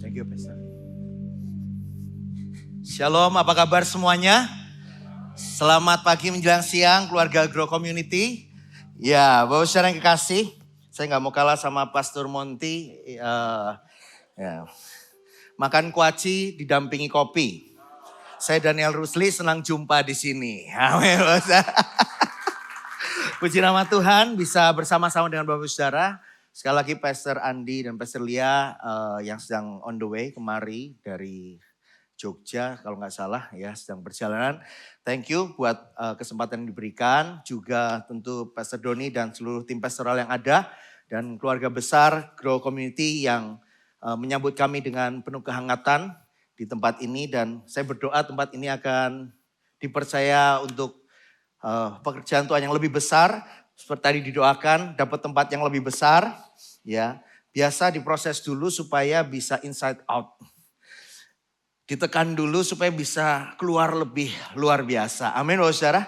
Thank you, Pastor. Shalom, apa kabar semuanya? Selamat pagi menjelang siang, keluarga Grow Community. Ya, Bapak Saudara yang kekasih, saya nggak mau kalah sama Pastor Monty. Ya. Makan kuaci didampingi kopi. Saya Daniel Rusli, senang jumpa di sini. Amin. Puji nama Tuhan bisa bersama-sama dengan Bapak Saudara. Sekali lagi Pastor Andi dan Pastor Lia yang sedang on the way kemari dari Jogja kalau nggak salah ya, sedang perjalanan. Thank you buat kesempatan yang diberikan. Juga tentu Pastor Doni dan seluruh tim pastoral yang ada. Dan keluarga besar Grow Community yang menyambut kami dengan penuh kehangatan di tempat ini. Dan saya berdoa tempat ini akan dipercaya untuk pekerjaan Tuhan yang lebih besar. Seperti tadi didoakan dapat tempat yang lebih besar. Ya, biasa diproses dulu supaya bisa inside out. Ditekan dulu supaya bisa keluar lebih luar biasa. Amin, Bapak Saudara.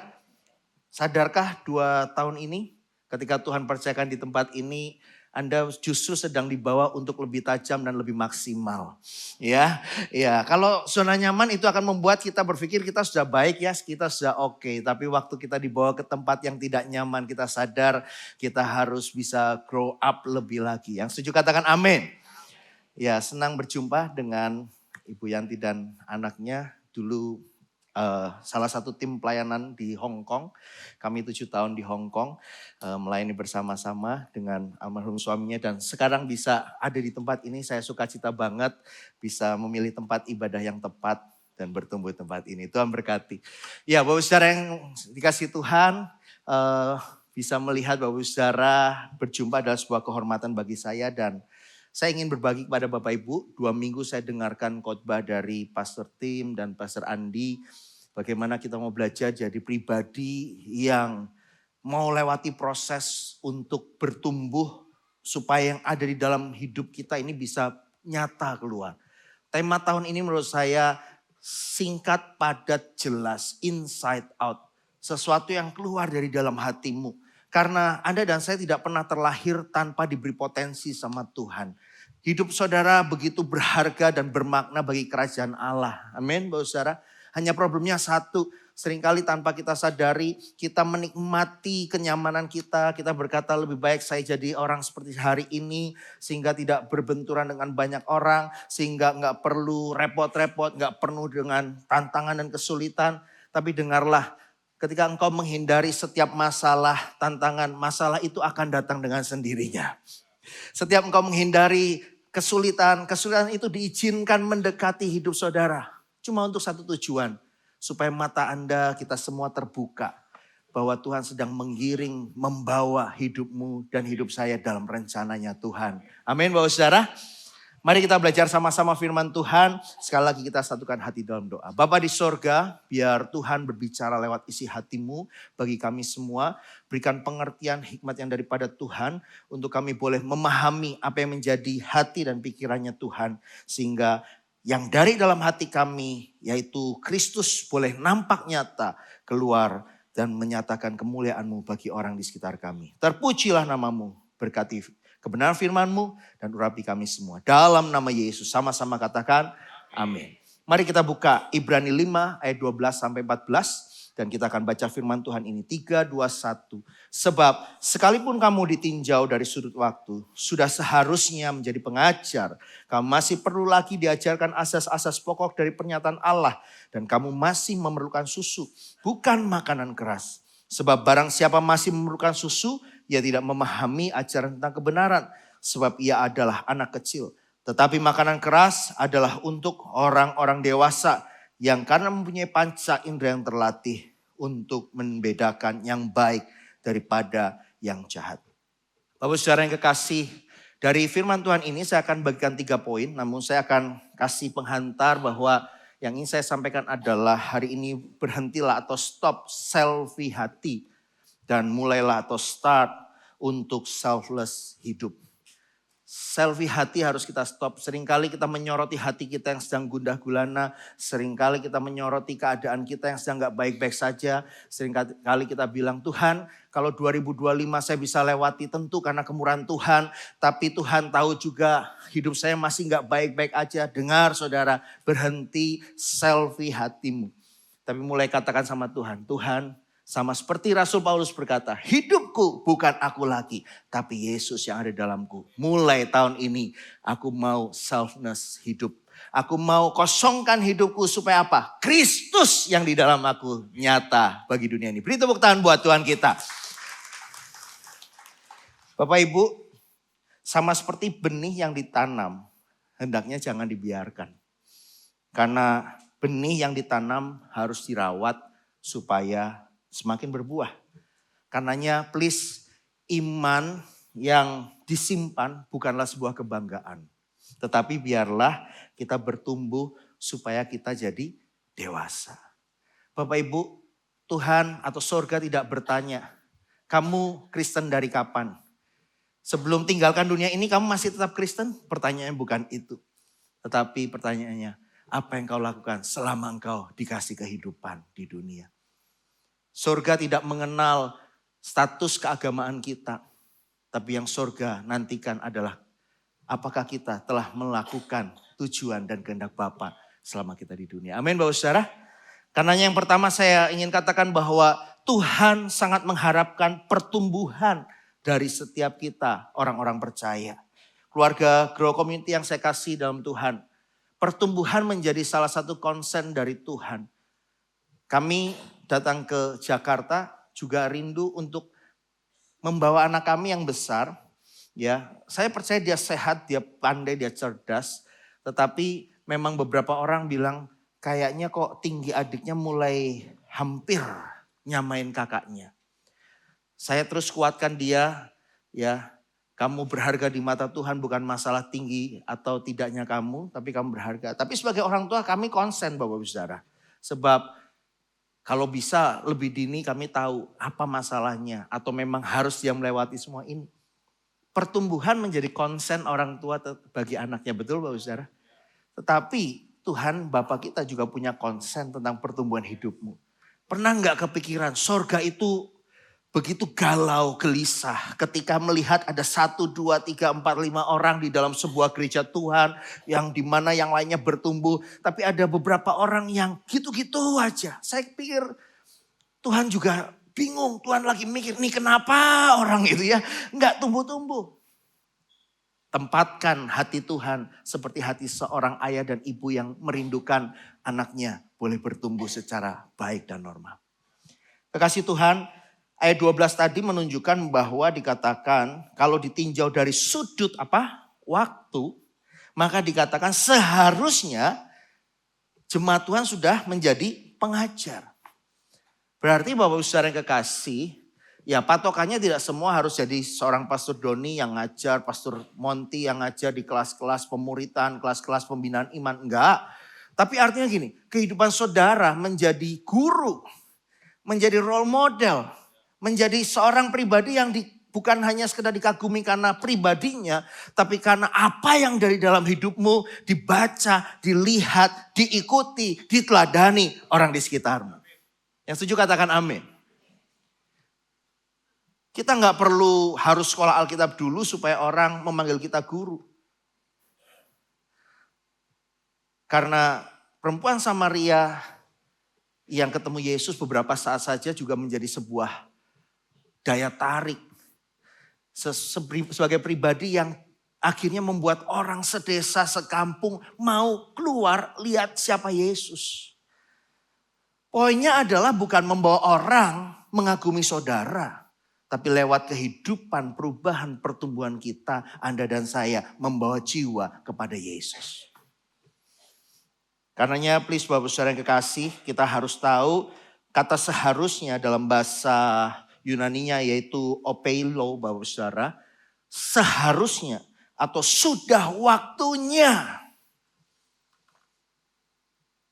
Sadarkah 2 tahun ini ketika Tuhan percayakan di tempat ini, Anda justru sedang dibawa untuk lebih tajam dan lebih maksimal. Ya, kalau zona nyaman itu akan membuat kita berpikir kita sudah baik ya, kita sudah oke. Tapi waktu kita dibawa ke tempat yang tidak nyaman, kita sadar kita harus bisa grow up lebih lagi. Yang setuju katakan amin. Ya, senang berjumpa dengan Ibu Yanti dan anaknya. Dulu salah satu tim pelayanan di Hong Kong. Kami 7 tahun di Hong Kong melayani bersama-sama dengan almarhum suaminya. Dan sekarang bisa ada di tempat ini, saya sukacita banget bisa memilih tempat ibadah yang tepat dan bertumbuh di tempat ini. Tuhan berkati. Ya, Bapak Saudara yang dikasih Tuhan, bisa melihat Bapak Saudara berjumpa adalah sebuah kehormatan bagi saya. Dan saya ingin berbagi kepada Bapak Ibu, 2 minggu saya dengarkan khotbah dari Pastor Tim dan Pastor Andi. Bagaimana kita mau belajar jadi pribadi yang mau lewati proses untuk bertumbuh. Supaya yang ada di dalam hidup kita ini bisa nyata keluar. Tema tahun ini menurut saya singkat, padat, jelas, inside out. Sesuatu yang keluar dari dalam hatimu. Karena Anda dan saya tidak pernah terlahir tanpa diberi potensi sama Tuhan. Hidup saudara begitu berharga dan bermakna bagi kerajaan Allah. Amin, Bapak Saudara. Hanya problemnya satu, seringkali tanpa kita sadari kita menikmati kenyamanan kita. Kita berkata lebih baik saya jadi orang seperti hari ini sehingga tidak berbenturan dengan banyak orang. Sehingga gak perlu repot-repot, gak perlu dengan tantangan dan kesulitan. Tapi dengarlah. Ketika engkau menghindari setiap masalah, tantangan, masalah itu akan datang dengan sendirinya. Setiap engkau menghindari kesulitan itu diizinkan mendekati hidup saudara. Cuma untuk satu tujuan, supaya mata Anda, kita semua terbuka. Bahwa Tuhan sedang menggiring, membawa hidupmu dan hidup saya dalam rencananya Tuhan. Amin, Bapak Saudara. Mari kita belajar sama-sama firman Tuhan. Sekali lagi kita satukan hati dalam doa. Bapa di sorga, biar Tuhan berbicara lewat isi hatimu bagi kami semua. Berikan pengertian hikmat yang daripada Tuhan. Untuk kami boleh memahami apa yang menjadi hati dan pikirannya Tuhan. Sehingga yang dari dalam hati kami, yaitu Kristus, boleh nampak nyata keluar dan menyatakan kemuliaan-Mu bagi orang di sekitar kami. Terpujilah nama-Mu, berkati kebenaran firman-Mu dan urapi kami semua. Dalam nama Yesus sama-sama katakan amin. Mari kita buka Ibrani 5 ayat 12 sampai 14. Dan kita akan baca firman Tuhan ini 3, 2, 1. Sebab sekalipun kamu ditinjau dari sudut waktu, sudah seharusnya menjadi pengajar. Kamu masih perlu lagi diajarkan asas-asas pokok dari pernyataan Allah. Dan kamu masih memerlukan susu, bukan makanan keras. Sebab barang siapa masih memerlukan susu, ia tidak memahami ajaran tentang kebenaran. Sebab ia adalah anak kecil. Tetapi makanan keras adalah untuk orang-orang dewasa. Yang karena mempunyai panca indera yang terlatih untuk membedakan yang baik daripada yang jahat. Bapak Saudara yang kekasih, dari firman Tuhan ini saya akan bagikan 3 poin. Namun saya akan kasih penghantar bahwa yang ingin saya sampaikan adalah hari ini berhentilah atau stop selfie hati. Dan mulailah atau start untuk selfless hidup. Selfie hati harus kita stop. Seringkali kita menyoroti hati kita yang sedang gundah gulana. Seringkali kita menyoroti keadaan kita yang sedang gak baik-baik saja. Seringkali kita bilang, Tuhan kalau 2025 saya bisa lewati tentu karena kemurahan Tuhan. Tapi Tuhan tahu juga hidup saya masih gak baik-baik aja. Dengar saudara, berhenti selfie hatimu. Tapi mulai katakan sama Tuhan, Tuhan, sama seperti Rasul Paulus berkata, hidupku bukan aku lagi, tapi Yesus yang ada dalamku. Mulai tahun ini aku mau selfless hidup. Aku mau kosongkan hidupku supaya apa? Kristus yang di dalam aku nyata bagi dunia ini. Beri tepuk tangan buat Tuhan kita. Bapak Ibu, sama seperti benih yang ditanam, hendaknya jangan dibiarkan. Karena benih yang ditanam harus dirawat supaya semakin berbuah. Karenanya please, iman yang disimpan bukanlah sebuah kebanggaan. Tetapi biarlah kita bertumbuh supaya kita jadi dewasa. Bapak Ibu, Tuhan atau surga tidak bertanya, kamu Kristen dari kapan? Sebelum tinggalkan dunia ini kamu masih tetap Kristen? Pertanyaannya bukan itu. Tetapi pertanyaannya, apa yang kau lakukan selama engkau dikasih kehidupan di dunia? Surga tidak mengenal status keagamaan kita. Tapi yang surga nantikan adalah apakah kita telah melakukan tujuan dan kehendak Bapa selama kita di dunia. Amin Bapak Saudara. Karena yang pertama saya ingin katakan bahwa Tuhan sangat mengharapkan pertumbuhan dari setiap kita orang-orang percaya. Keluarga Grow Community yang saya kasih dalam Tuhan. Pertumbuhan menjadi salah satu concern dari Tuhan. Kami datang ke Jakarta juga rindu untuk membawa anak kami yang besar. Ya, saya percaya dia sehat, dia pandai, dia cerdas. Tetapi memang beberapa orang bilang kayaknya kok tinggi adiknya mulai hampir nyamain kakaknya. Saya terus kuatkan dia, ya, kamu berharga di mata Tuhan bukan masalah tinggi atau tidaknya kamu, tapi kamu berharga. Tapi sebagai orang tua kami konsen Bapak-Ibu Saudara. Sebab kalau bisa lebih dini kami tahu apa masalahnya atau memang harus dia melewati semua ini. Pertumbuhan menjadi konsen orang tua bagi anaknya, betul Bapak Saudara? Tetapi Tuhan Bapa kita juga punya konsen tentang pertumbuhan hidupmu. Pernah nggak kepikiran surga itu begitu galau, gelisah ketika melihat ada 1, 2, 3, 4, 5 orang di dalam sebuah gereja Tuhan yang dimana yang lainnya bertumbuh. Tapi ada beberapa orang yang gitu-gitu aja. Saya pikir Tuhan juga bingung, Tuhan lagi mikir nih kenapa orang itu ya nggak tumbuh-tumbuh. Tempatkan hati Tuhan seperti hati seorang ayah dan ibu yang merindukan anaknya boleh bertumbuh secara baik dan normal. Kekasih Tuhan, ayat 12 tadi menunjukkan bahwa dikatakan kalau ditinjau dari sudut waktu, maka dikatakan seharusnya jemaat Tuhan sudah menjadi pengajar. Berarti Bapak-Ibu Saudara yang kekasih, ya patokannya tidak semua harus jadi seorang Pastor Doni yang ngajar, Pastor Monty yang ngajar di kelas-kelas pemuritan, kelas-kelas pembinaan iman, enggak. Tapi artinya gini, kehidupan saudara menjadi guru, menjadi role model, menjadi seorang pribadi yang bukan hanya sekedar dikagumi karena pribadinya, tapi karena apa yang dari dalam hidupmu dibaca, dilihat, diikuti, diteladani orang di sekitarmu. Yang setuju katakan amin. Kita nggak perlu harus sekolah Alkitab dulu supaya orang memanggil kita guru. Karena perempuan Samaria yang ketemu Yesus beberapa saat saja juga menjadi sebuah daya tarik sebagai pribadi yang akhirnya membuat orang sedesa, sekampung mau keluar lihat siapa Yesus. Poinnya adalah bukan membawa orang mengagumi saudara, tapi lewat kehidupan, perubahan, pertumbuhan kita, Anda dan saya membawa jiwa kepada Yesus. Karenanya please Bapak Saudara yang kekasih, kita harus tahu kata seharusnya dalam bahasa Yunaninya yaitu opeilo Bapak Saudara. Seharusnya atau sudah waktunya.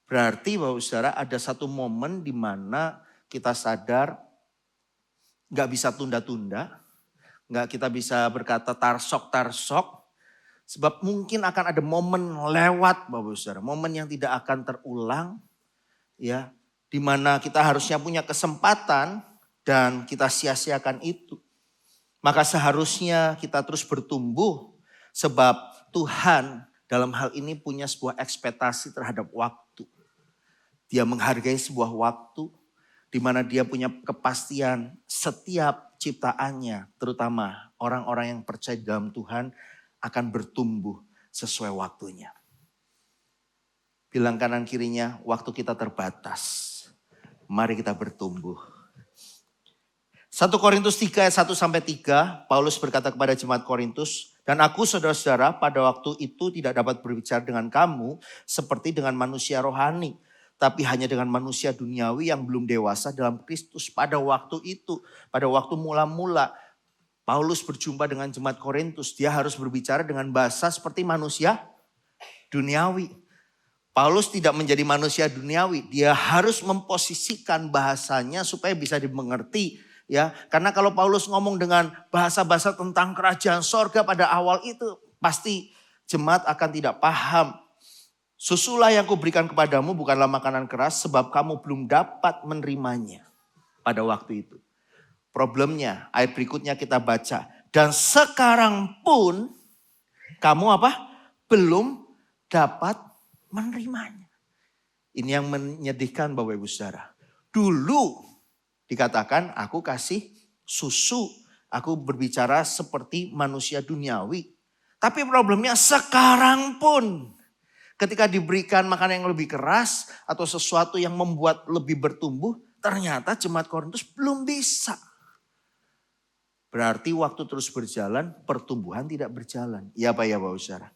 Berarti Bapak Saudara ada satu momen di mana kita sadar gak bisa tunda-tunda. Gak kita bisa berkata tarsok-tarsok. Sebab mungkin akan ada momen lewat Bapak Saudara, momen yang tidak akan terulang ya, di mana kita harusnya punya kesempatan dan kita sia-siakan itu. Maka seharusnya kita terus bertumbuh sebab Tuhan dalam hal ini punya sebuah ekspektasi terhadap waktu. Dia menghargai sebuah waktu di mana dia punya kepastian setiap ciptaannya, terutama orang-orang yang percaya dalam Tuhan akan bertumbuh sesuai waktunya. Bilang kanan kirinya, waktu kita terbatas. Mari kita bertumbuh. 1 Korintus 3 ayat 1 sampai 3, Paulus berkata kepada jemaat Korintus, dan aku saudara-saudara pada waktu itu tidak dapat berbicara dengan kamu seperti dengan manusia rohani, tapi hanya dengan manusia duniawi yang belum dewasa dalam Kristus. Pada waktu itu, pada waktu mula-mula Paulus berjumpa dengan jemaat Korintus, dia harus berbicara dengan bahasa seperti manusia duniawi. Paulus tidak menjadi manusia duniawi, dia harus memposisikan bahasanya supaya bisa dimengerti. Ya, karena kalau Paulus ngomong dengan bahasa-bahasa tentang kerajaan sorga pada awal itu, pasti jemaat akan tidak paham. Susulah yang kuberikan kepadamu bukanlah makanan keras sebab kamu belum dapat menerimanya pada waktu itu. Problemnya, ayat berikutnya kita baca. Dan sekarang pun kamu apa? Belum dapat menerimanya. Ini yang menyedihkan Bapak Ibu Saudara. Dulu dikatakan aku kasih susu. Aku berbicara seperti manusia duniawi. Tapi problemnya sekarang pun ketika diberikan makanan yang lebih keras atau sesuatu yang membuat lebih bertumbuh, ternyata jemaat Korintus belum bisa. Berarti waktu terus berjalan, pertumbuhan tidak berjalan. Iya Pak ya Bapak Saudara.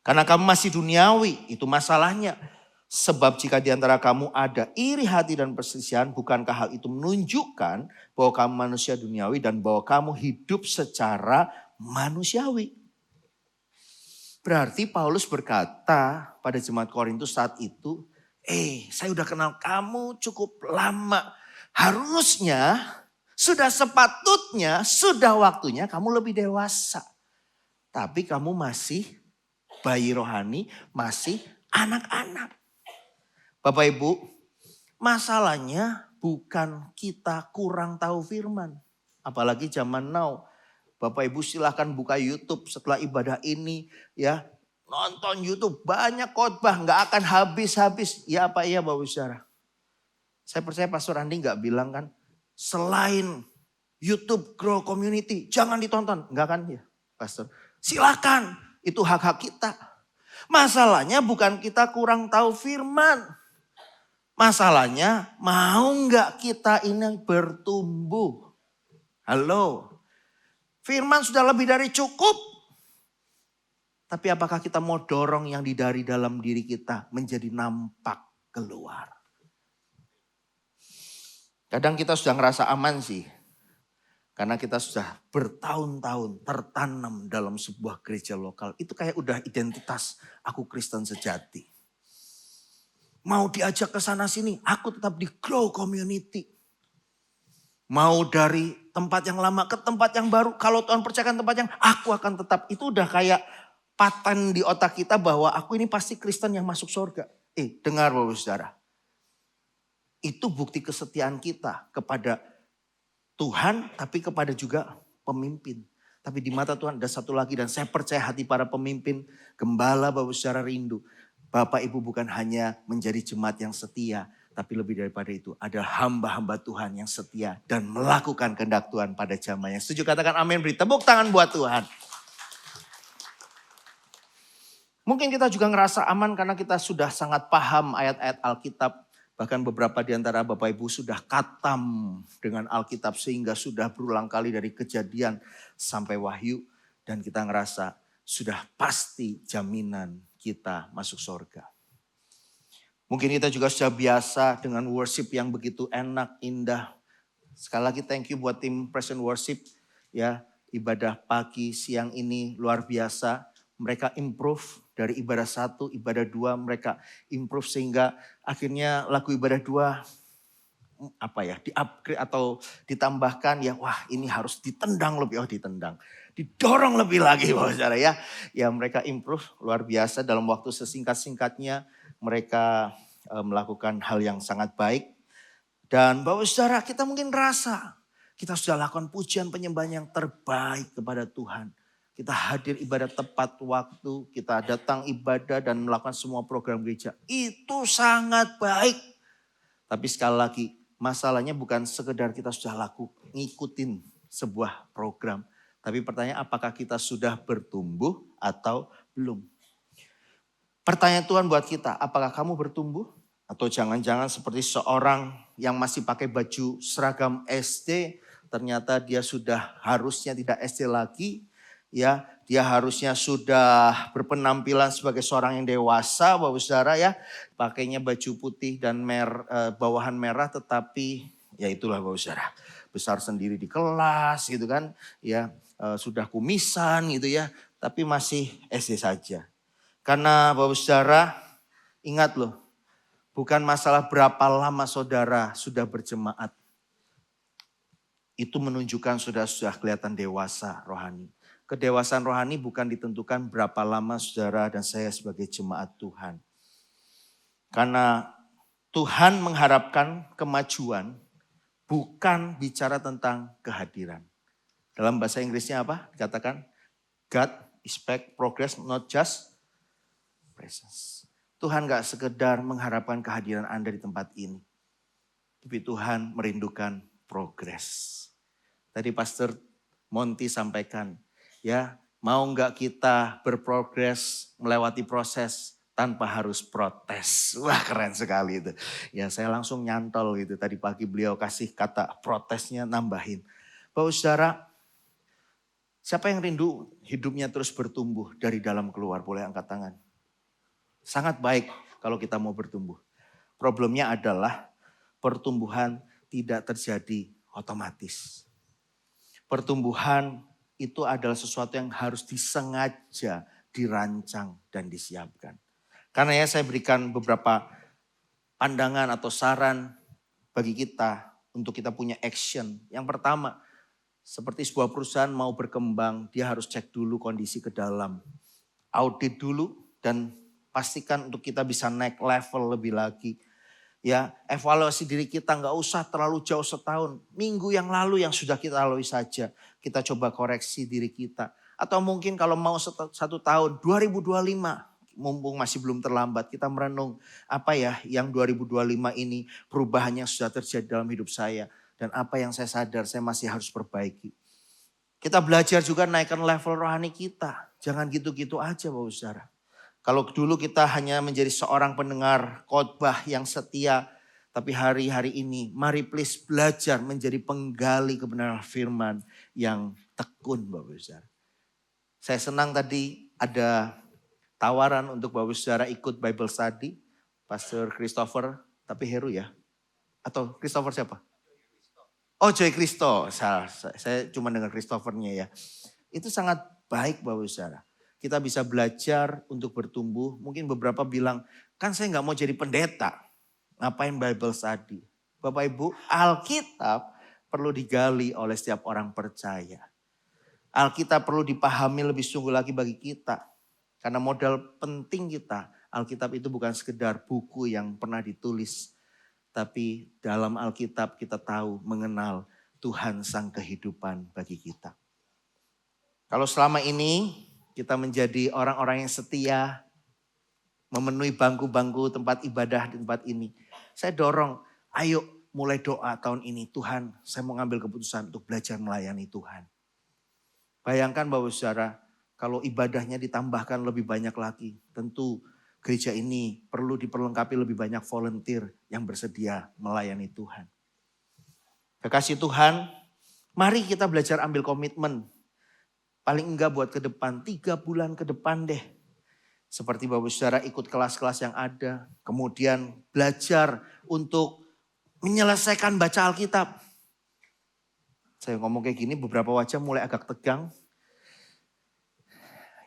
Karena kamu masih duniawi, itu masalahnya. Sebab jika di antara kamu ada iri hati dan perselisihan, bukankah hal itu menunjukkan bahwa kamu manusia duniawi dan bahwa kamu hidup secara manusiawi. Berarti Paulus berkata pada jemaat Korintus saat itu, saya udah kenal kamu cukup lama. Harusnya, sudah sepatutnya, sudah waktunya kamu lebih dewasa. Tapi kamu masih bayi rohani, masih anak-anak. Bapak Ibu, masalahnya bukan kita kurang tahu firman. Apalagi zaman now. Bapak Ibu silahkan buka YouTube setelah ibadah ini ya. Nonton YouTube banyak khotbah nggak akan habis-habis. Ya apa iya Bapak Saudara? Saya percaya Pastor Andi nggak bilang kan. Selain YouTube Grow Community jangan ditonton. Enggak kan ya Pastor? Silakan itu hak-hak kita. Masalahnya bukan kita kurang tahu firman. Masalahnya mau nggak kita ini bertumbuh. Halo. Firman sudah lebih dari cukup. Tapi apakah kita mau dorong yang dari dalam diri kita menjadi nampak keluar? Kadang kita sudah ngerasa aman sih. Karena kita sudah bertahun-tahun tertanam dalam sebuah gereja lokal. Itu kayak udah identitas aku Kristen sejati. Mau diajak ke sana sini, aku tetap di Grow Community. Mau dari tempat yang lama ke tempat yang baru. Kalau Tuhan percayakan tempat yang aku akan tetap. Itu udah kayak paten di otak kita bahwa aku ini pasti Kristen yang masuk surga. Dengar Bapak Saudara. Itu bukti kesetiaan kita kepada Tuhan tapi kepada juga pemimpin. Tapi di mata Tuhan ada satu lagi dan saya percaya hati para pemimpin, gembala Bapak Saudara rindu. Bapak Ibu bukan hanya menjadi jemaat yang setia. Tapi lebih daripada itu adalah hamba-hamba Tuhan yang setia dan melakukan kehendak Tuhan pada zamannya. Setuju katakan amin, beri tepuk tangan buat Tuhan. Mungkin kita juga ngerasa aman karena kita sudah sangat paham ayat-ayat Alkitab. Bahkan beberapa di antara Bapak Ibu sudah katam dengan Alkitab sehingga sudah berulang kali dari Kejadian sampai Wahyu. Dan kita ngerasa sudah pasti jaminan kita masuk surga. Mungkin kita juga sudah biasa dengan worship yang begitu enak, indah. Sekali lagi thank you buat tim Present Worship. Ya, ibadah pagi, siang ini luar biasa. Mereka improve dari ibadah 1, ibadah 2 mereka improve sehingga akhirnya lagu ibadah 2 di-upgrade atau ditambahkan ya wah ini harus ditendang lebih, ditendang. didorong lebih lagi Bapak Saudara ya. Ya mereka improve luar biasa dalam waktu sesingkat-singkatnya mereka melakukan hal yang sangat baik. Dan Bapak Saudara kita mungkin rasa kita sudah lakukan pujian penyembahan yang terbaik kepada Tuhan. Kita hadir ibadah tepat waktu, kita datang ibadah dan melakukan semua program gereja. Itu sangat baik. Tapi sekali lagi masalahnya bukan sekedar kita sudah ngikutin sebuah program. Tapi pertanyaan apakah kita sudah bertumbuh atau belum? Pertanyaan Tuhan buat kita, apakah kamu bertumbuh? Atau jangan-jangan seperti seorang yang masih pakai baju seragam SD, ternyata dia sudah harusnya tidak SD lagi. Ya, dia harusnya sudah berpenampilan sebagai seorang yang dewasa, Bapak Saudara ya. Pakainya baju putih dan bawahan merah, tetapi ya itulah Bapak Saudara. Besar sendiri di kelas gitu kan. Ya, sudah kumisan gitu ya. Tapi masih SD saja. Karena Bapak Saudara ingat loh. Bukan masalah berapa lama saudara sudah berjemaat. Itu menunjukkan sudah kelihatan dewasa rohani. Kedewasaan rohani bukan ditentukan berapa lama saudara dan saya sebagai jemaat Tuhan. Karena Tuhan mengharapkan kemajuan bukan bicara tentang kehadiran. Dalam bahasa Inggrisnya apa? Dikatakan God expect progress, not just presence. Tuhan gak sekedar mengharapkan kehadiran Anda di tempat ini. Tapi Tuhan merindukan progres. Tadi Pastor Monty sampaikan, ya mau gak kita berprogres melewati proses tanpa harus protes. Wah keren sekali itu. Ya saya langsung nyantol gitu. Tadi pagi beliau kasih kata protesnya nambahin. Bapak Saudara, siapa yang rindu hidupnya terus bertumbuh dari dalam keluar? Boleh angkat tangan. Sangat baik kalau kita mau bertumbuh. Problemnya adalah pertumbuhan tidak terjadi otomatis. Pertumbuhan itu adalah sesuatu yang harus disengaja, dirancang dan disiapkan. Karena ya saya berikan beberapa pandangan atau saran bagi kita untuk kita punya action. Yang pertama, seperti sebuah perusahaan mau berkembang, dia harus cek dulu kondisi ke dalam. Audit dulu dan pastikan untuk kita bisa naik level lebih lagi. Ya, evaluasi diri kita nggak usah terlalu jauh setahun. Minggu yang lalu yang sudah kita lalui saja. Kita coba koreksi diri kita. Atau mungkin kalau mau 1 tahun, 2025. Mumpung masih belum terlambat, kita merenung apa ya yang 2025 ini perubahan yang sudah terjadi dalam hidup saya. Dan apa yang saya sadar saya masih harus perbaiki. Kita belajar juga naikkan level rohani kita. Jangan gitu-gitu aja Bapak Saudara. Kalau dulu kita hanya menjadi seorang pendengar khotbah yang setia. Tapi hari-hari ini mari please belajar menjadi penggali kebenaran firman yang tekun Bapak Saudara. Saya senang tadi ada tawaran untuk Bapak Saudara ikut Bible Study. Pastor Christopher, tapi Heru ya? Atau Christopher siapa? Oh Joy Kristo, saya cuma dengar Christophernya ya. Itu sangat baik Bapak Saudara. Kita bisa belajar untuk bertumbuh. Mungkin beberapa bilang, kan saya nggak mau jadi pendeta. Ngapain Bible study? Bapak Ibu, Alkitab perlu digali oleh setiap orang percaya. Alkitab perlu dipahami lebih sungguh lagi bagi kita. Karena modal penting kita, Alkitab itu bukan sekedar buku yang pernah ditulis. Tapi dalam Alkitab kita tahu mengenal Tuhan sang kehidupan bagi kita. Kalau selama ini kita menjadi orang-orang yang setia, memenuhi bangku-bangku tempat ibadah di tempat ini. Saya dorong, ayo mulai doa tahun ini. Tuhan, saya mau ngambil keputusan untuk belajar melayani Tuhan. Bayangkan Bapak Saudara, kalau ibadahnya ditambahkan lebih banyak lagi. Tentu gereja ini perlu diperlengkapi lebih banyak volunteer yang bersedia melayani Tuhan. Kekasih Tuhan, mari kita belajar ambil komitmen. Paling enggak buat ke depan, 3 bulan ke depan deh. Seperti Bapak Saudara ikut kelas-kelas yang ada. Kemudian belajar untuk menyelesaikan baca Alkitab. Saya ngomong kayak gini beberapa wajah mulai agak tegang.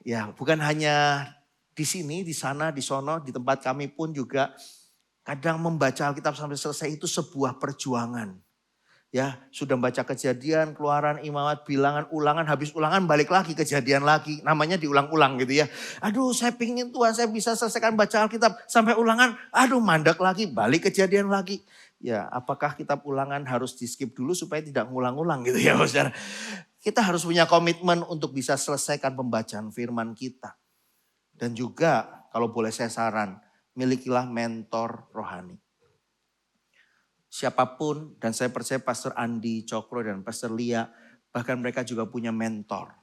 Ya bukan hanya di sini, di sana, di sono, di tempat kami pun juga kadang membaca Alkitab sampai selesai itu sebuah perjuangan. Ya, sudah baca Kejadian, Keluaran, Imamat, Bilangan, Ulangan, habis Ulangan balik lagi Kejadian lagi. Namanya diulang-ulang gitu ya. Aduh, saya pingin Tuhan, saya bisa selesaikan baca Alkitab sampai Ulangan. Aduh, mandek lagi, balik Kejadian lagi. Ya, apakah kitab Ulangan harus di-skip dulu supaya tidak ngulang-ulang gitu ya, Saudara? Kita harus punya komitmen untuk bisa selesaikan pembacaan firman kita. Dan juga kalau boleh saya saran, milikilah mentor rohani. Siapapun, dan saya percaya Pastor Andi Cokro dan Pastor Lia, bahkan mereka juga punya mentor.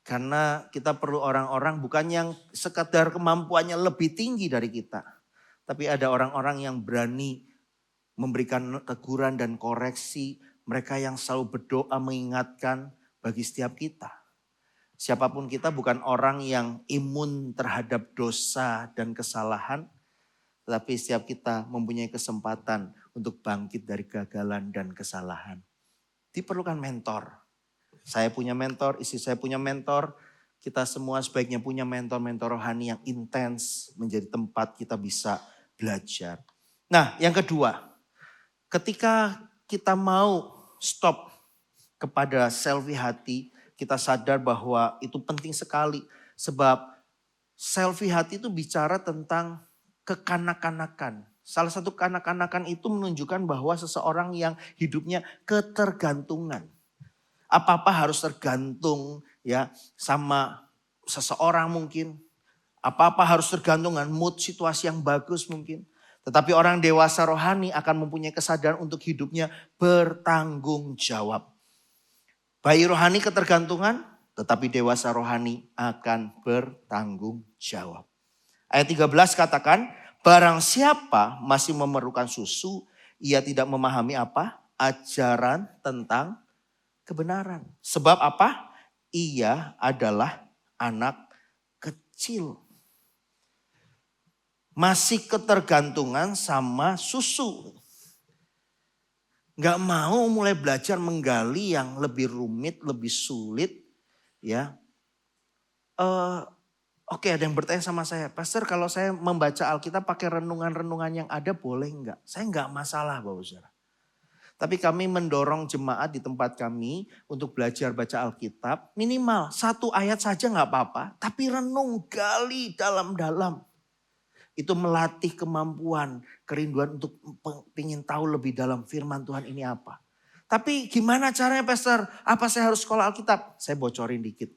Karena kita perlu orang-orang bukan yang sekadar kemampuannya lebih tinggi dari kita. Tapi ada orang-orang yang berani memberikan teguran dan koreksi. Mereka yang selalu berdoa mengingatkan bagi setiap kita. Siapapun kita bukan orang yang imun terhadap dosa dan kesalahan. Tetapi setiap kita mempunyai kesempatan untuk bangkit dari kegagalan dan kesalahan. Diperlukan mentor. Saya punya mentor, istri saya punya mentor. Kita semua sebaiknya punya mentor-mentor rohani yang intens menjadi tempat kita bisa belajar. Nah, yang kedua, ketika kita mau stop kepada selfie hati, kita sadar bahwa itu penting sekali. Sebab selfie hati itu bicara tentang kekanak-kanakan. Salah satu kanak-kanakan itu menunjukkan bahwa seseorang yang hidupnya ketergantungan. Apa-apa harus tergantung ya sama seseorang mungkin. Apa-apa harus tergantung dengan mood situasi yang bagus mungkin. Tetapi orang dewasa rohani akan mempunyai kesadaran untuk hidupnya bertanggung jawab. Bayi rohani ketergantungan, tetapi dewasa rohani akan bertanggung jawab. Ayat 13 katakan, barang siapa masih memerlukan susu, ia tidak memahami apa? Ajaran tentang kebenaran. Sebab apa? Ia adalah anak kecil. Masih ketergantungan sama susu. Gak mau mulai belajar menggali yang lebih rumit, lebih sulit. Ya. Oke, ada yang bertanya sama saya, Pastor kalau saya membaca Alkitab pakai renungan-renungan yang ada boleh enggak? Saya enggak masalah Bapak Saudara. Tapi kami mendorong jemaat di tempat kami untuk belajar baca Alkitab. Minimal 1 ayat saja enggak apa-apa. Tapi renung, gali dalam-dalam. Itu melatih kemampuan, kerinduan untuk ingin tahu lebih dalam firman Tuhan ini apa. Tapi gimana caranya Pastor? Apa saya harus sekolah Alkitab? Saya bocorin dikit.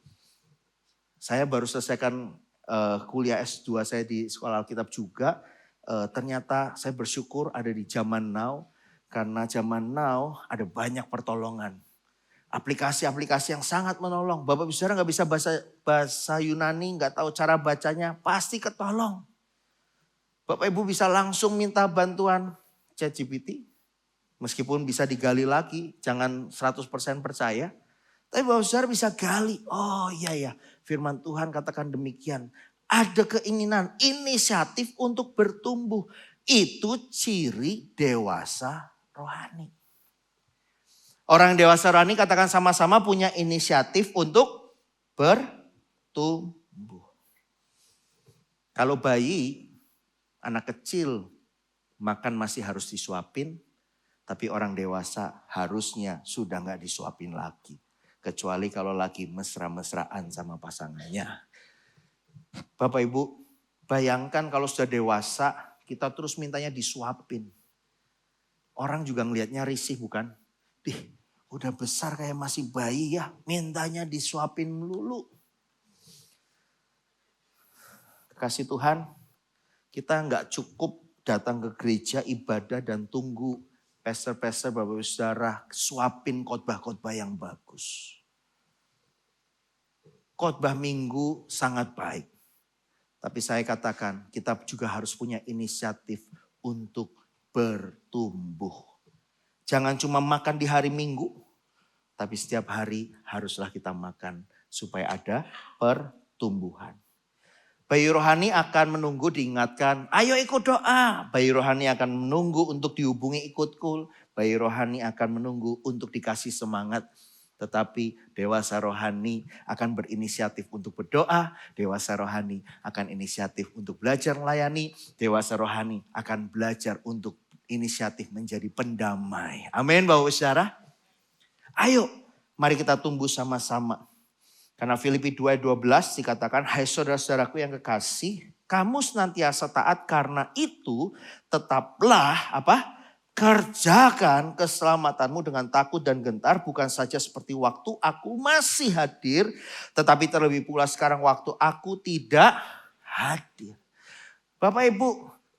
Saya baru selesaikan kuliah S2 saya di sekolah Alkitab juga. Ternyata saya bersyukur ada di zaman now. Karena zaman now ada banyak pertolongan. Aplikasi-aplikasi yang sangat menolong. Bapak Saudara gak bisa bahasa Yunani, gak tahu cara bacanya, pasti ketolong. Bapak Ibu bisa langsung minta bantuan ChatGPT. Meskipun bisa digali lagi, jangan 100% percaya. Tapi Bapak Saudara bisa gali, oh iya ya firman Tuhan katakan demikian. Ada keinginan, inisiatif untuk bertumbuh. Itu ciri dewasa rohani. Orang dewasa rohani katakan sama-sama punya inisiatif untuk bertumbuh. Kalau bayi, anak kecil makan masih harus disuapin. Tapi orang dewasa harusnya sudah gak disuapin lagi. Kecuali kalau lagi mesra-mesraan sama pasangannya. Bapak Ibu, bayangkan kalau sudah dewasa kita terus mintanya disuapin. Orang juga ngelihatnya risih bukan? Udah besar kayak masih bayi ya, mintanya disuapin melulu. Kasih Tuhan, kita nggak cukup datang ke gereja ibadah dan tunggu pastor-pastor Bapak Saudara suapin khotbah-khotbah yang bagus. Khotbah minggu sangat baik. Tapi saya katakan kita juga harus punya inisiatif untuk bertumbuh. Jangan cuma makan di hari Minggu, tapi setiap hari haruslah kita makan supaya ada pertumbuhan. Bayi rohani akan menunggu diingatkan, ayo ikut doa. Bayi rohani akan menunggu untuk dihubungi ikut kul. Bayi rohani akan menunggu untuk dikasih semangat. Tetapi dewasa rohani akan berinisiatif untuk berdoa. Dewasa rohani akan inisiatif untuk belajar melayani. Dewasa rohani akan belajar untuk inisiatif menjadi pendamai. Amin Bapak Saudara. Ayo mari kita tumbuh sama-sama. Karena Filipi 2 ayat 12 dikatakan, hai saudara-saudaraku yang kekasih, kamu senantiasa taat karena itu tetaplah kerjakan keselamatanmu dengan takut dan gentar, bukan saja seperti waktu aku masih hadir, tetapi terlebih pula sekarang waktu aku tidak hadir. Bapak Ibu,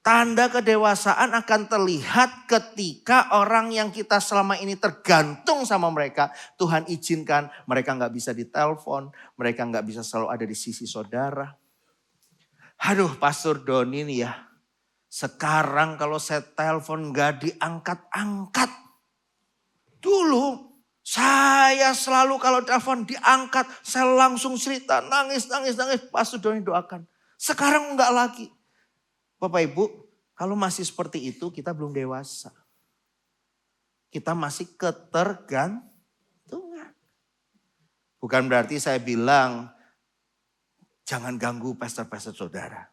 tanda kedewasaan akan terlihat ketika orang yang kita selama ini tergantung sama mereka, Tuhan izinkan mereka gak bisa ditelepon, mereka gak bisa selalu ada di sisi saudara. Aduh Pastor Doni nih ya, sekarang kalau saya telepon gak diangkat-angkat. Dulu saya selalu kalau telepon diangkat, saya langsung cerita, nangis, Pastor Doni doakan. Sekarang enggak lagi. Bapak Ibu, kalau masih seperti itu kita belum dewasa. Kita masih ketergantungan. Bukan berarti saya bilang jangan ganggu pastor-pastor saudara.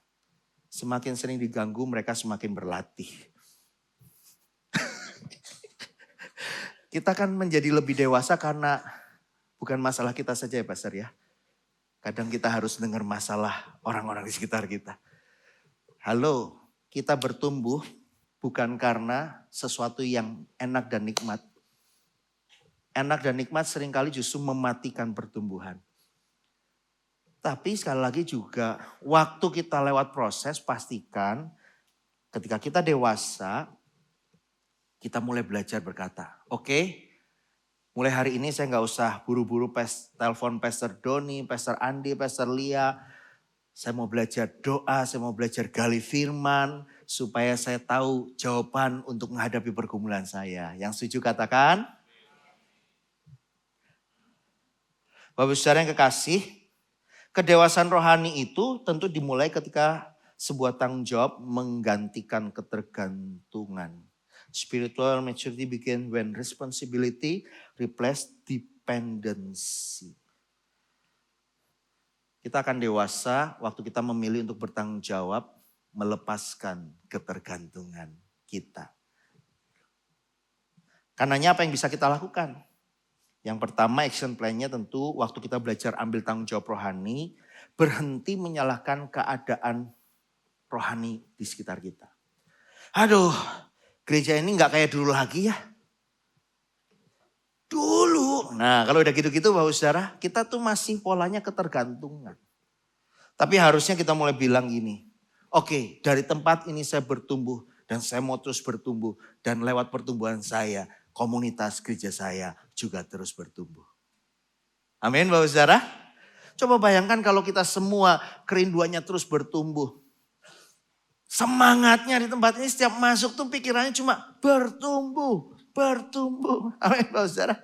Semakin sering diganggu mereka semakin berlatih. Kita kan menjadi lebih dewasa karena bukan masalah kita saja ya pastor ya. Kadang kita harus dengar masalah orang-orang di sekitar kita. Halo, kita bertumbuh bukan karena sesuatu yang enak dan nikmat. Enak dan nikmat seringkali justru mematikan pertumbuhan. Tapi sekali lagi juga waktu kita lewat proses pastikan ketika kita dewasa kita mulai belajar berkata, oke, mulai hari ini saya gak usah buru-buru telepon Pastor Doni, Pastor Andi, Pastor Lia. Saya mau belajar doa, saya mau belajar gali firman. Supaya saya tahu jawaban untuk menghadapi pergumulan saya. Yang setuju katakan. Bapak saudara yang kekasih. Kedewasaan rohani itu tentu dimulai ketika sebuah tanggung jawab menggantikan ketergantungan. Spiritual maturity begin when responsibility replace dependency. Kita akan dewasa waktu kita memilih untuk bertanggung jawab melepaskan ketergantungan kita. Karenanya apa yang bisa kita lakukan? Yang pertama action plan-nya tentu waktu kita belajar ambil tanggung jawab rohani, berhenti menyalahkan keadaan rohani di sekitar kita. Aduh, gereja ini gak kayak dulu lagi ya. Dulu. Nah kalau udah gitu-gitu Bapak Saudara, kita tuh masih polanya ketergantungan. Tapi harusnya kita mulai bilang gini, oke, dari tempat ini saya bertumbuh dan saya mau terus bertumbuh. Dan lewat pertumbuhan saya, komunitas gereja saya juga terus bertumbuh. Amin Bapak Saudara. Coba bayangkan kalau kita semua kerinduannya terus bertumbuh. Semangatnya di tempat ini setiap masuk tuh pikirannya cuma bertumbuh. Amin Bapak Saudara.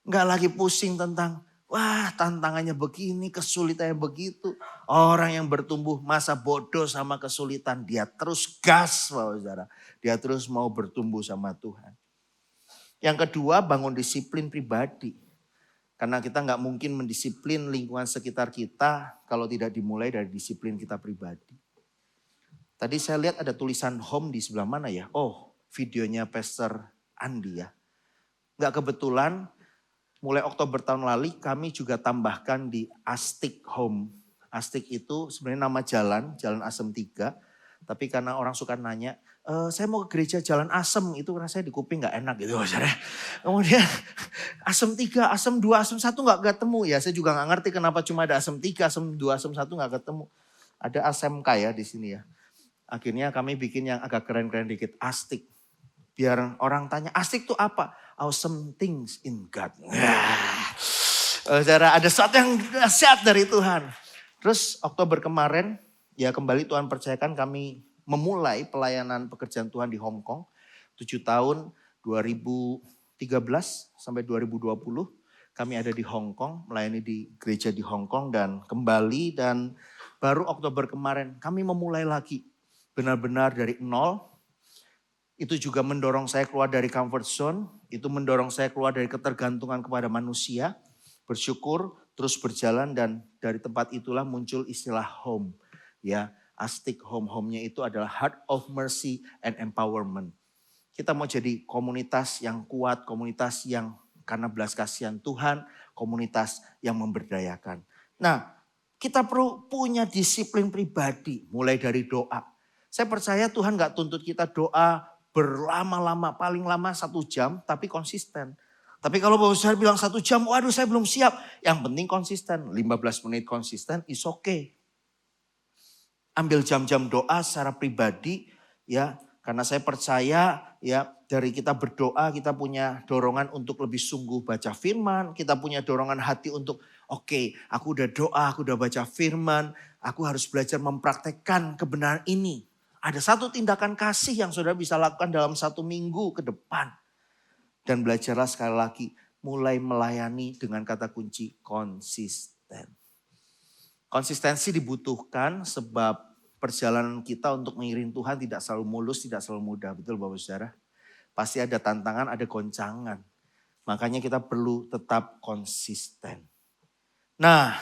Enggak lagi pusing tentang wah tantangannya begini, kesulitannya begitu. Orang yang bertumbuh masa bodoh sama kesulitan. Dia terus gas Bapak Saudara. Dia terus mau bertumbuh sama Tuhan. Yang kedua bangun disiplin pribadi. Karena kita nggak mungkin mendisiplin lingkungan sekitar kita kalau tidak dimulai dari disiplin kita pribadi. Tadi saya lihat ada tulisan home di sebelah mana ya? Oh, videonya Pastor Andi ya. Nggak kebetulan mulai Oktober tahun lalu kami juga tambahkan di Astik Home. Astik itu sebenarnya nama Jalan Asem 3. Tapi karena orang suka nanya, saya mau ke gereja Jalan Asem, itu rasanya di kuping gak enak gitu. Kemudian Asem 3, Asem 2, Asem 1 gak ketemu. Ya saya juga gak ngerti kenapa cuma ada Asem 3, Asem 2, Asem 1 gak ketemu. Ada ASMK ya di sini ya. Akhirnya kami bikin yang agak keren-keren dikit, Astik. Biar orang tanya, Astik itu apa? Awesome things in God. Saudara, ada sesuatu yang dahsyat dari Tuhan. Terus Oktober kemarin, ya kembali Tuhan percayakan kami memulai pelayanan pekerjaan Tuhan di Hong Kong. 7 tahun 2013 sampai 2020 kami ada di Hong Kong, melayani di gereja di Hong Kong dan kembali dan baru Oktober kemarin kami memulai lagi. Benar-benar dari nol. Itu juga mendorong saya keluar dari comfort zone. Itu mendorong saya keluar dari ketergantungan kepada manusia. Bersyukur, terus berjalan dan dari tempat itulah muncul istilah home. Ya, Astik home-nya itu adalah Heart of Mercy and Empowerment. Kita mau jadi komunitas yang kuat, komunitas yang karena belas kasihan Tuhan, komunitas yang memberdayakan. Nah, kita perlu punya disiplin pribadi, mulai dari doa. Saya percaya Tuhan gak tuntut kita doa berlama-lama, paling lama 1 jam, tapi konsisten. Tapi kalau Bapak Saudara bilang 1 jam, waduh saya belum siap. Yang penting konsisten, 15 menit konsisten is okay. Ambil jam-jam doa secara pribadi ya. Karena saya percaya ya dari kita berdoa kita punya dorongan untuk lebih sungguh baca firman. Kita punya dorongan hati untuk oke, aku udah doa, aku udah baca firman. Aku harus belajar mempraktekkan kebenaran ini. Ada satu tindakan kasih yang saudara bisa lakukan dalam 1 minggu ke depan. Dan belajarlah sekali lagi mulai melayani dengan kata kunci konsisten. Konsistensi dibutuhkan sebab perjalanan kita untuk mengiring Tuhan tidak selalu mulus, tidak selalu mudah. Betul Bapak Saudara? Pasti ada tantangan, ada goncangan. Makanya kita perlu tetap konsisten. Nah,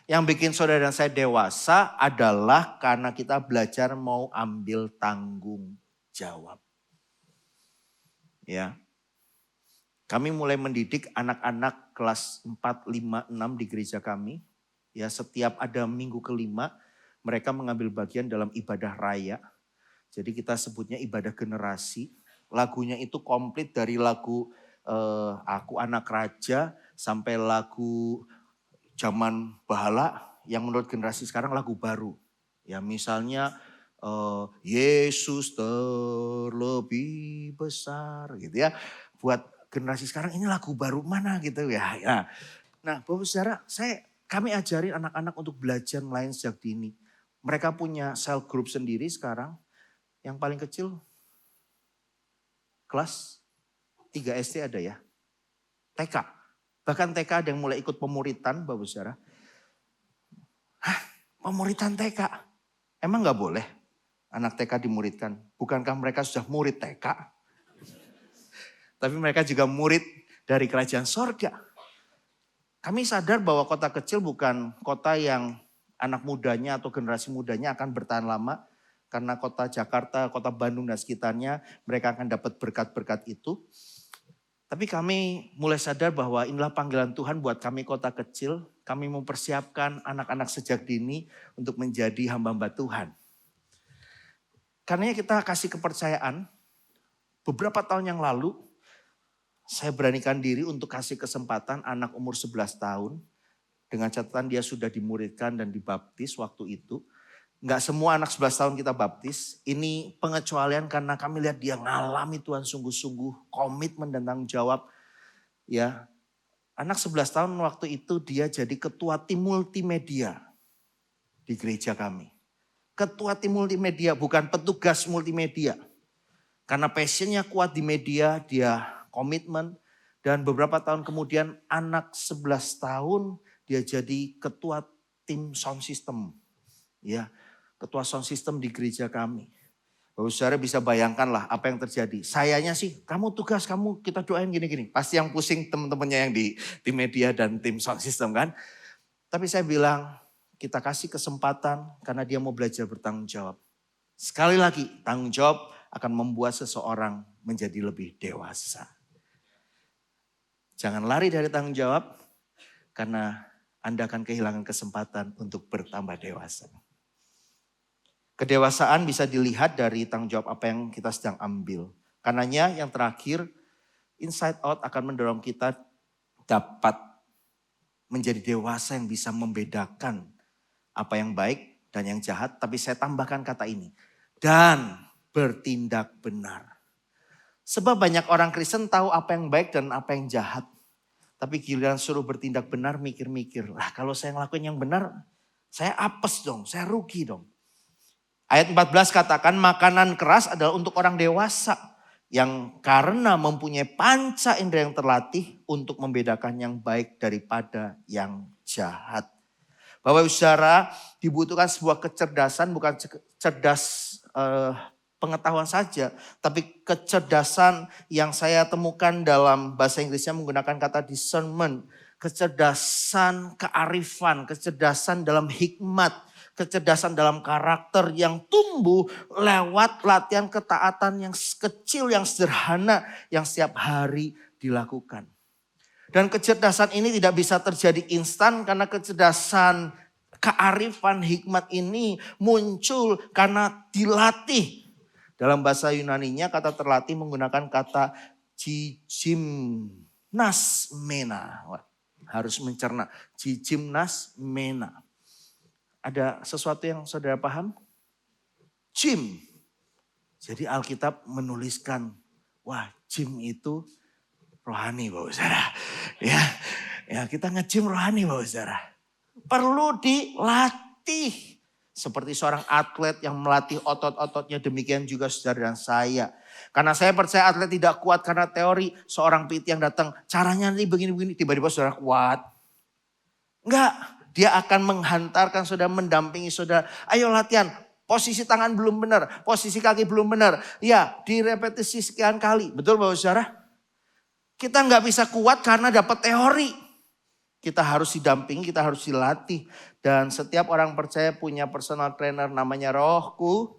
yang bikin saudara dan saya dewasa adalah karena kita belajar mau ambil tanggung jawab. Ya. Kami mulai mendidik anak-anak kelas 4, 5, 6 di gereja kami. Ya, setiap ada minggu kelima mereka mengambil bagian dalam ibadah raya. Jadi kita sebutnya ibadah generasi. Lagunya itu komplit dari lagu Aku Anak Raja sampai lagu zaman Bahala yang menurut generasi sekarang lagu baru. Ya misalnya Yesus terlebih besar gitu ya. Buat generasi sekarang ini lagu baru mana gitu ya. Nah Bapak Saudara kami ajarin anak-anak untuk belajar melayani sejak dini. Mereka punya cell group sendiri sekarang. Yang paling kecil kelas 3 SD ada ya. TK. Bahkan TK ada yang mulai ikut pemuritan Bapak Saudara. Hah, pemuritan TK? Emang gak boleh anak TK dimuridkan? Bukankah mereka sudah murid TK? Tapi mereka juga murid dari kerajaan sorga. Kami sadar bahwa kota kecil bukan kota yang anak mudanya atau generasi mudanya akan bertahan lama. Karena kota Jakarta, kota Bandung dan sekitarnya mereka akan dapat berkat-berkat itu. Tapi kami mulai sadar bahwa inilah panggilan Tuhan buat kami kota kecil. Kami mempersiapkan anak-anak sejak dini untuk menjadi hamba-hamba Tuhan. Karena kita kasih kepercayaan, beberapa tahun yang lalu saya beranikan diri untuk kasih kesempatan anak umur 11 tahun. Dengan catatan dia sudah dimuridkan dan dibaptis waktu itu. Enggak semua anak 11 tahun kita baptis. Ini pengecualian karena kami lihat dia ngalami Tuhan sungguh-sungguh. Komitmen dan tanggung jawab. Ya, anak 11 tahun waktu itu dia jadi ketua tim multimedia di gereja kami. Ketua tim multimedia bukan petugas multimedia. Karena passionnya kuat di media, dia komitmen. Dan beberapa tahun kemudian anak 11 tahun dia jadi ketua tim sound system. Ya, ketua sound system di gereja kami. Bapak Saudara bisa bayangkan lah apa yang terjadi. Sayanya sih kamu tugas, kita doain gini-gini. Pasti yang pusing teman-temannya yang di tim media dan tim sound system kan. Tapi saya bilang kita kasih kesempatan karena dia mau belajar bertanggung jawab. Sekali lagi tanggung jawab akan membuat seseorang menjadi lebih dewasa. Jangan lari dari tanggung jawab karena Anda akan kehilangan kesempatan untuk bertambah dewasa. Kedewasaan bisa dilihat dari tanggung jawab apa yang kita sedang ambil. Karenanya yang terakhir, inside out akan mendorong kita dapat menjadi dewasa yang bisa membedakan apa yang baik dan yang jahat. Tapi saya tambahkan kata ini, dan bertindak benar. Sebab banyak orang Kristen tahu apa yang baik dan apa yang jahat. Tapi giliran suruh bertindak benar, mikir-mikir. Lah kalau saya ngelakuin yang benar, saya apes dong, saya rugi dong. Ayat 14 katakan makanan keras adalah untuk orang dewasa. Yang karena mempunyai panca indera yang terlatih untuk membedakan yang baik daripada yang jahat. Bapak Ibu Saudara, dibutuhkan sebuah kecerdasan, bukan cerdas pengetahuan saja, tapi kecerdasan yang saya temukan dalam bahasa Inggrisnya menggunakan kata discernment, kecerdasan kearifan, kecerdasan dalam hikmat, kecerdasan dalam karakter yang tumbuh lewat latihan ketaatan yang kecil, yang sederhana, yang setiap hari dilakukan. Dan kecerdasan ini tidak bisa terjadi instan karena kecerdasan, kearifan, hikmat ini muncul karena dilatih. Dalam bahasa Yunaninya kata terlatih menggunakan kata gymnasmena. Harus mencerna. Gymnasmena. Ada sesuatu yang saudara paham? Gym. Jadi Alkitab menuliskan, wah gym itu rohani Bapak Saudara. Ya kita nge-gym rohani Bapak Saudara. Perlu dilatih. Seperti seorang atlet yang melatih otot-ototnya, demikian juga saudara dan saya. Karena saya percaya atlet tidak kuat karena teori. Seorang PT yang datang, caranya nanti begini-begini, tiba-tiba saudara kuat. Enggak, dia akan menghantarkan saudara, mendampingi saudara. Ayo latihan, posisi tangan belum benar, posisi kaki belum benar. Ya, direpetisi sekian kali. Betul Bapak Saudara? Kita nggak bisa kuat karena dapat teori. Kita harus didampingi, kita harus dilatih. Dan setiap orang percaya punya personal trainer namanya Rohku.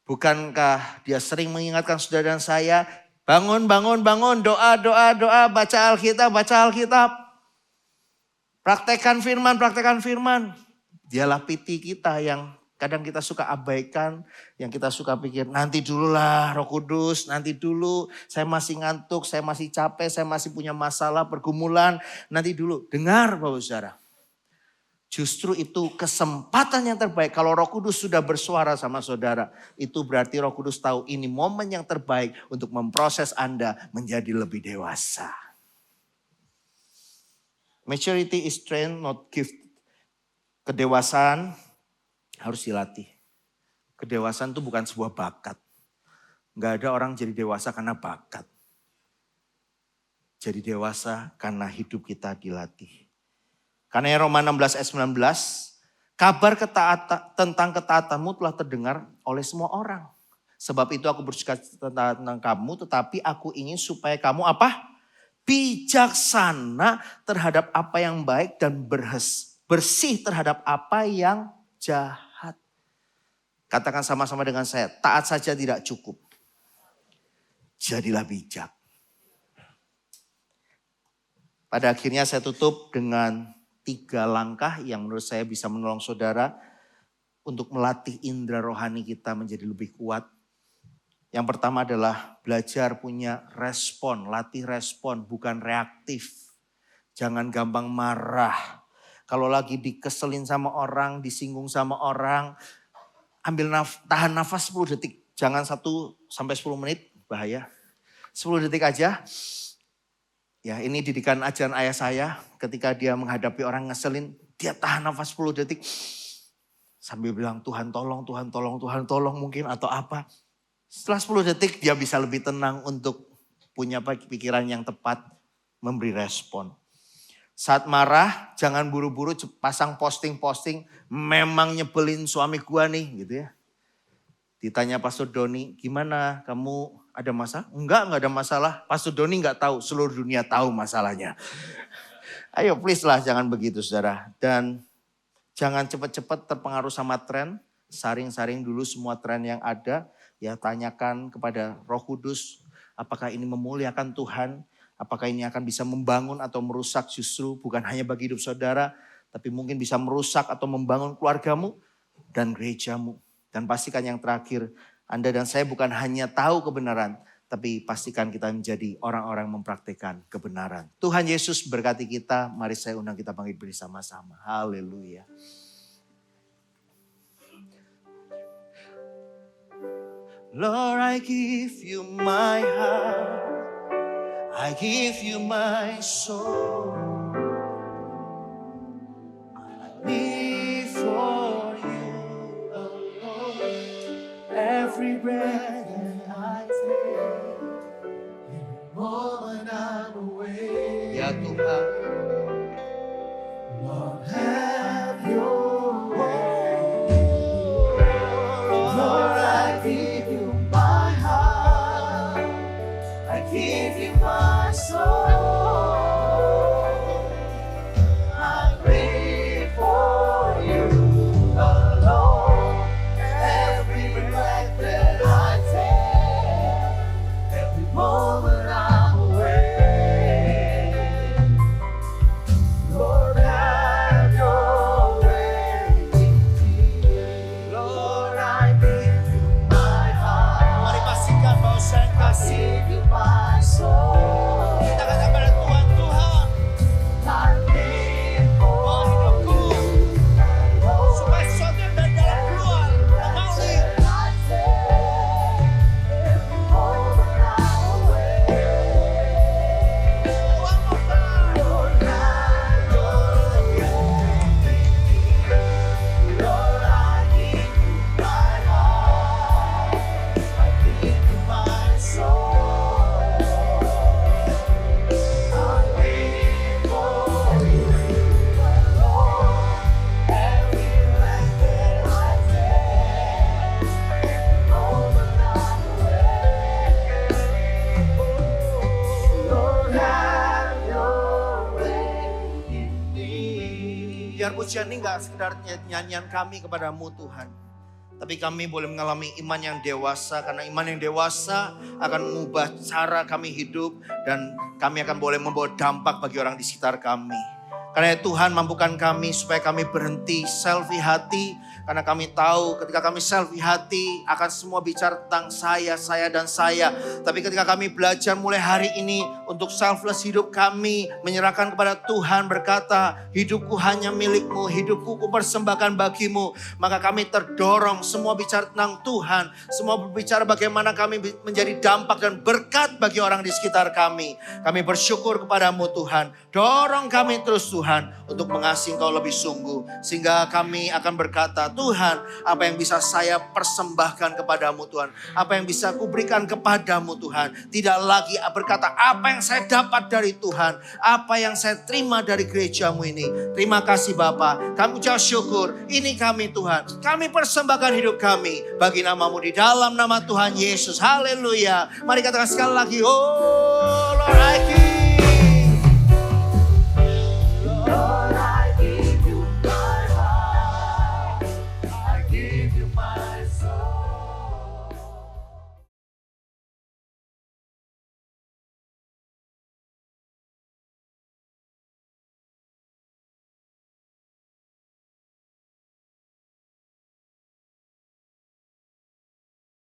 Bukankah dia sering mengingatkan saudara dan saya, bangun, bangun, bangun, doa, doa, doa, baca Alkitab, baca Alkitab. Praktekkan firman. Dialah PT kita yang kadang kita suka abaikan, yang kita suka pikir nanti dulu lah Roh Kudus, nanti dulu saya masih ngantuk, saya masih capek, saya masih punya masalah, pergumulan, nanti dulu. Dengar Bapak Saudara, justru itu kesempatan yang terbaik. Kalau Roh Kudus sudah bersuara sama saudara, itu berarti Roh Kudus tahu ini momen yang terbaik untuk memproses Anda menjadi lebih dewasa. Maturity is trained, not gift. Kedewasaan harus dilatih. Kedewasaan itu bukan sebuah bakat. Gak ada orang jadi dewasa karena bakat. Jadi dewasa karena hidup kita dilatih. Karena Roma 16 ayat 19, kabar tentang ketaatanmu telah terdengar oleh semua orang. Sebab itu aku bersuka tentang kamu, tetapi aku ingin supaya kamu apa? Bijaksana terhadap apa yang baik dan bersih terhadap apa yang jahat. Katakan sama-sama dengan saya, taat saja tidak cukup. Jadilah bijak. Pada akhirnya saya tutup dengan 3 langkah yang menurut saya bisa menolong saudara untuk melatih indera rohani kita menjadi lebih kuat. Yang pertama adalah belajar punya respon, latih respon bukan reaktif. Jangan gampang marah. Kalau lagi dikeselin sama orang, disinggung sama orang, tahan nafas 10 detik. Jangan 1 sampai 10 menit, bahaya. 10 detik aja. Ya ini didikan ajaran ayah saya ketika dia menghadapi orang ngeselin. Dia tahan nafas 10 detik. Sambil bilang Tuhan tolong, Tuhan tolong, Tuhan tolong mungkin atau apa. Setelah 10 detik dia bisa lebih tenang untuk punya pikiran yang tepat. Memberi respon. Saat marah jangan buru-buru pasang posting-posting. Memang nyebelin suami gua nih gitu ya. Ditanya Pastor Doni, gimana kamu ada masalah? Enggak ada masalah. Pastor Doni enggak tahu, seluruh dunia tahu masalahnya. Ayo please lah jangan begitu saudara. Dan jangan cepat-cepat terpengaruh sama tren. Saring-saring dulu semua tren yang ada. Ya tanyakan kepada Roh Kudus, apakah ini memuliakan Tuhan? Apakah ini akan bisa membangun atau merusak justru bukan hanya bagi hidup saudara. Tapi mungkin bisa merusak atau membangun keluargamu dan gerejamu. Dan pastikan yang terakhir, Anda dan saya bukan hanya tahu kebenaran. Tapi pastikan kita menjadi orang-orang mempraktikkan kebenaran. Tuhan Yesus berkati kita, mari saya undang kita bangkit bersama-sama. Haleluya. Lord, I give you my heart. I give you my soul. I live for you alone. Every breath that I take, every moment I'm away. Ya Tuhan, Lord, have your way. Lord, I give you my heart. I give you my soul. I live for you. pujian ini gak sekedar nyanyian kami kepadamu Tuhan. Tapi kami boleh mengalami iman yang dewasa. Karena iman yang dewasa akan mengubah cara kami hidup. Dan kami akan boleh membawa dampak bagi orang di sekitar kami. Karena Tuhan mampukan kami supaya kami berhenti selfie hati. Karena kami tahu ketika kami selfie hati akan semua bicara tentang saya dan saya. Tapi ketika kami belajar mulai hari ini untuk selfless hidup kami. Menyerahkan kepada Tuhan berkata, hidupku hanya milikmu, hidupku kupersembahkan bagimu. Maka kami terdorong semua bicara tentang Tuhan. Semua berbicara bagaimana kami menjadi dampak dan berkat bagi orang di sekitar kami. Kami bersyukur kepadamu Tuhan. Dorong kami terus Tuhan untuk mengasihi Engkau lebih sungguh. Sehingga kami akan berkata, Tuhan, apa yang bisa saya persembahkan kepadamu Tuhan. Apa yang bisa kuberikan kepadamu Tuhan. Tidak lagi berkata apa yang saya dapat dari Tuhan. Apa yang saya terima dari gerejamu ini. Terima kasih Bapa. Kami ucap syukur. Ini kami Tuhan. Kami persembahkan hidup kami bagi namamu di dalam nama Tuhan Yesus. Haleluya. Mari katakan sekali lagi. Oh Lord, I give